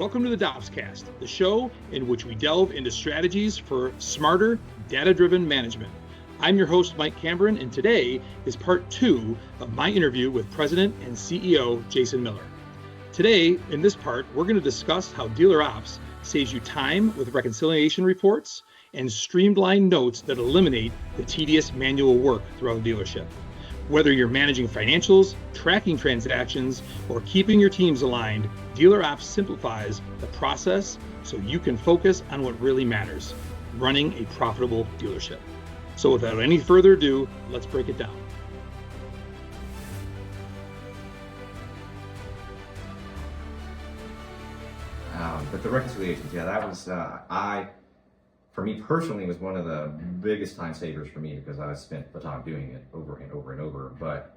Welcome to the DOPScast, the show in which we delve into strategies for smarter, data-driven management. I'm your host, Mike Cameron, and today is part 2 of my interview with President and CEO Jason Miller. Today, in this part, we're going to discuss how DealerOps saves you time with reconciliation reports and streamlined notes that eliminate the tedious manual work throughout the dealership. Whether you're managing financials, tracking transactions, or keeping your teams aligned, DealerOps simplifies the process so you can focus on what really matters, running a profitable dealership. So without any further ado, let's break it down. But the reconciliations, that was, for me personally, was one of the biggest time savers for me because I spent the time doing it over and over and over. But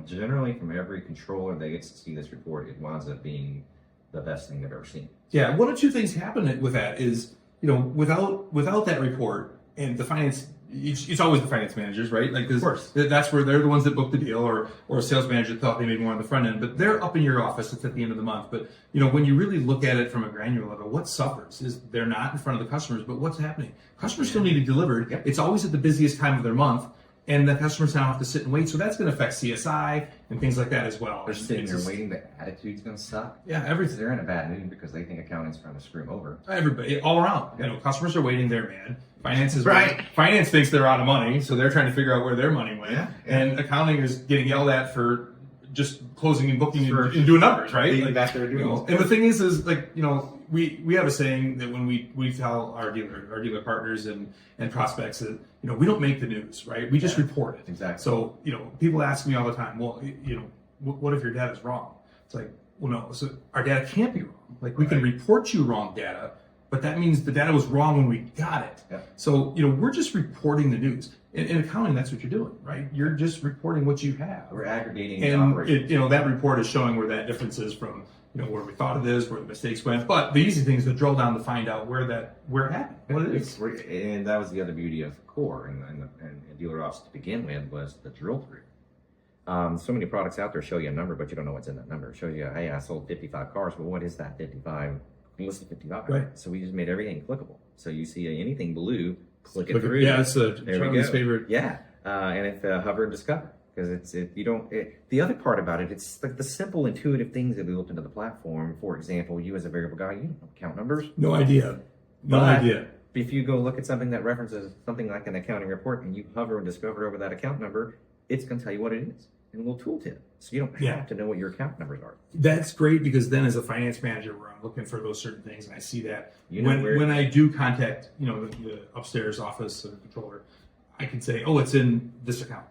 generally, from every controller that gets to see this report, it winds up being the best thing they've ever seen. Yeah, one or two things happen with that is, without that report and the finance, it's always the finance managers, right? Like, of course, that's where they're the ones that book the deal, or a sales manager thought they made more on the front end, but they're up in your office. It's at the end of the month. But when you really look at it from a granular level, what suffers is they're not in front of the customers, but what's happening? Customers still need to deliver. Yep. It's always at the busiest time of their month, and the customers now have to sit and wait. So that's going to affect CSI and things like that as well. They're sitting there waiting. The attitude's going to suck. Yeah, everything. They're in a bad mood because they think accounting's trying to screw them over. Everybody, all around. Customers are waiting. They're mad. Finance is right. Finance thinks they're out of money, so they're trying to figure out where their money went. Yeah. And accounting is getting yelled at for just closing and booking and doing numbers, right? Like back there doing. And the thing is we have a saying that when we tell our dealer partners and prospects that we don't make the news, right? We just report it. Exactly. So people ask me all the time, well, what if your data's wrong? It's like, well, no. So our data can't be wrong. Like we can report you wrong data, but that means the data was wrong when we got it. Yeah. So, we're just reporting the news. In accounting, that's what you're doing, right? You're just reporting what you have. We're aggregating and that report is showing where that difference is from, where we thought it is, where the mistakes went. But the easy thing is to drill down to find out where it happened, what it is. And that was the other beauty of Core and DealerOps to begin with was the drill through. So many products out there show you a number, but you don't know what's in that number. It shows you, hey, I sold 55 cars. Well, what is that 55? List of 55. Right. So we just made everything clickable. So you see anything blue, click it through. Yeah, it's Charlie's favorite. Yeah, and if hover and discover, because the other part about it, it's like the simple, intuitive things that we built into the platform. For example, you as a variable guy, you don't know account numbers. No idea. No idea. If you go look at something that references something like an accounting report, and you hover and discover over that account number, it's going to tell you what it is in a little tooltip. So you don't have to know what your account numbers are. That's great because then as a finance manager where I'm looking for those certain things and I see that when I do contact, the upstairs office or controller, I can say, oh, it's in this account.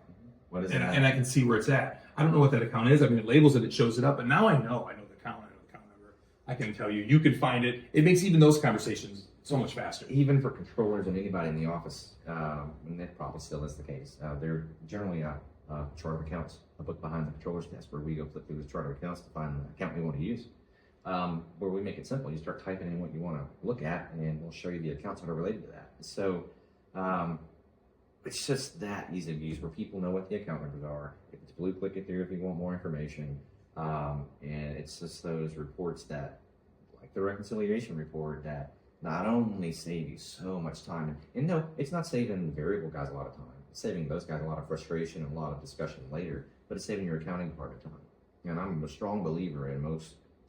What is it? And I can see where it's at. I don't know what that account is. I mean, it labels it, it shows it up, but now I know the account, I know the account number. I can tell you can find it. It makes even those conversations so much faster. Even for controllers and anybody in the office, and that probably still is the case, they're generally chart of accounts, a book behind the controller's desk where we go flip through the chart of accounts to find the account we want to use. Where we make it simple. You start typing in what you want to look at, and we'll show you the accounts that are related to that. So it's just that easy to use where people know what the account numbers are. If it's blue, click it through if you want more information. And it's just those reports that, like the reconciliation report, that not only save you so much time, and no, it's not saving the variable guys a lot of time. It's saving those guys a lot of frustration and a lot of discussion later, but it's saving your accounting part of time. And I'm a strong believer in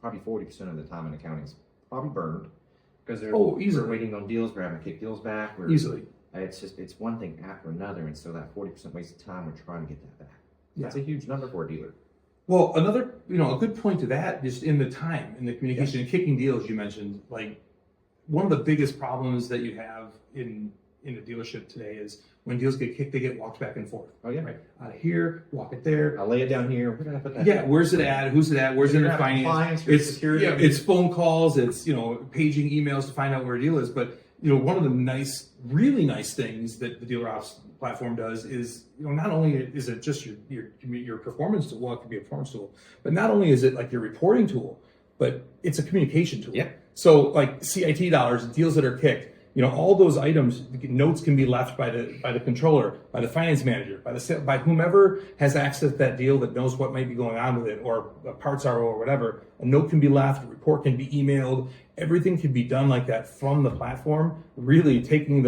probably 40% of the time in accounting is probably burned because they're waiting on deals, we're having to kick deals back. Easily. It's one thing after another, and so that 40% wasted time, we're trying to get that back. Yeah. That's a huge number for a dealer. Well, another, a good point to that, just in the time, in the communication, and kicking deals you mentioned, like one of the biggest problems that you have in a dealership today is when deals get kicked, they get walked back and forth. Oh, yeah. Right. Out of here, walk it there. I'll lay it down here. Where did I put that? Yeah, where's it at? Who's it at? Where's it in finance? It's security. Yeah, it's phone calls. It's, paging emails to find out where a deal is. But, one of the really nice things that the DealerOps platform does is, not only is it just your performance tool, well, it could be a performance tool, but not only is it like your reporting tool, but it's a communication tool. Yeah. So like CIT dollars, deals that are kicked, all those items, notes can be left by the controller, by the finance manager, by whomever has access to that deal that knows what might be going on with it, or a parts RO or whatever. A note can be left, a report can be emailed, everything can be done like that from the platform, really taking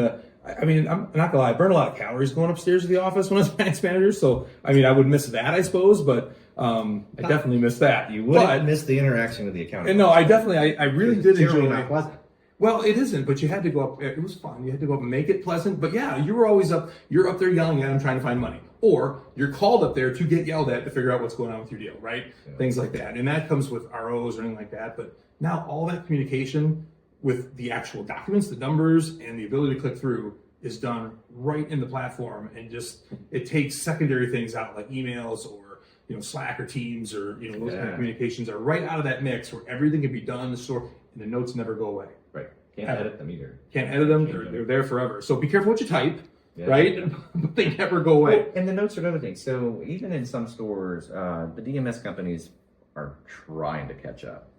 I'm not gonna lie, I burn a lot of calories going upstairs to the office when I was finance manager, so I would miss that, I suppose, but I definitely miss that. You wouldn't miss the interaction with the accountant. And no, I really did enjoy it. Pleasant. Well, it isn't, but you had to go up. It was fun. You had to go up and make it pleasant. But yeah, you were always up. You're up there yelling at them, trying to find money, or you're called up there to get yelled at to figure out what's going on with your deal, right? Yeah. Things like that, and that comes with ROs or anything like that. But now all that communication with the actual documents, the numbers, and the ability to click through is done right in the platform, and just it takes secondary things out like emails or Slack or Teams or those kind of communications are right out of that mix where everything can be done in the store and the notes never go away. Right. Can't edit them either. Can't edit them. They're there forever. So be careful what you type, right? But they never go away. Well, and the notes are another thing. So even in some stores, the DMS companies are trying to catch up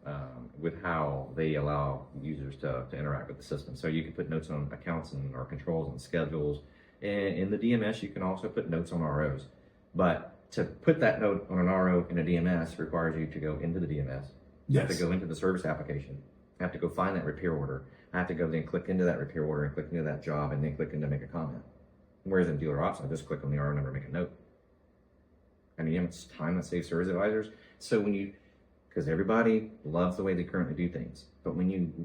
with how they allow users to interact with the system. So you can put notes on accounts or controls and schedules. And in the DMS, you can also put notes on ROs. But to put that note on an RO in a DMS requires you to go into the DMS. You have to go into the service application. I have to go find that repair order. I have to go then click into that repair order and click into that job and then click into make a comment. Whereas in DealerOps, I just click on the RO number and make a note. It's time that saves service advisors. So because everybody loves the way they currently do things, but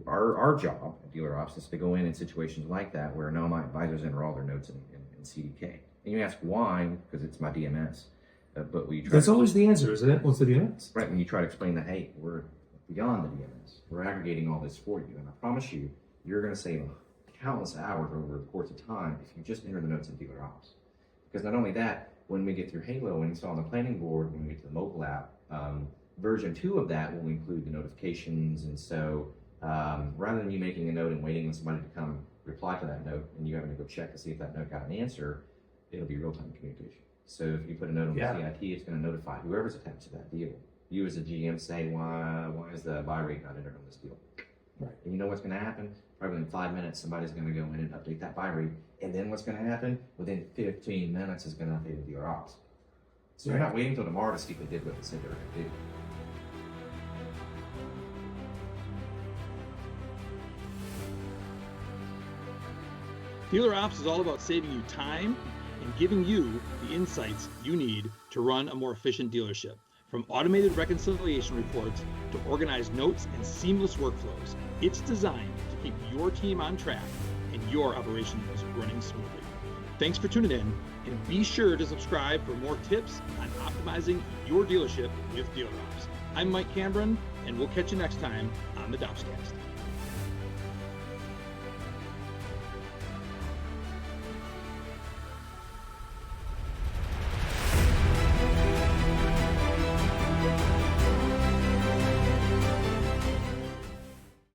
our job at DealerOps is to go in situations like that where now my advisors enter all their notes in CDK. And you ask why, because it's my DMS. But that's always the answer, isn't it? What's the DMS? Right, when you try to explain that, hey, we're beyond the DMS. We're aggregating all this for you. And I promise you're going to save countless hours over the course of time if you just enter the notes in DealerOps. Because not only that, when we get through Halo and install on the planning board, when we get to the mobile app, version 2 of that will include the notifications. And so rather than you making a note and waiting on somebody to come reply to that note and you having to go check to see if that note got an answer, it'll be real-time communication. So if you put a note on the CIT, it's going to notify whoever's attached to that deal. You as a GM say, why is the buy rate not entered on this deal? Right. And you know what's going to happen? Probably in 5 minutes, somebody's going to go in and update that buy rate. And then what's going to happen? Within 15 minutes, it's going to update the DealerOps. So you're not waiting until tomorrow to see if they did what they said they were going to do. DealerOps is all about saving you time and giving you the insights you need to run a more efficient dealership. From automated reconciliation reports to organized notes and seamless workflows, it's designed to keep your team on track and your operations running smoothly. Thanks for tuning in, and be sure to subscribe for more tips on optimizing your dealership with DealerOps. I'm Mike Cameron, and we'll catch you next time on the DOPScast.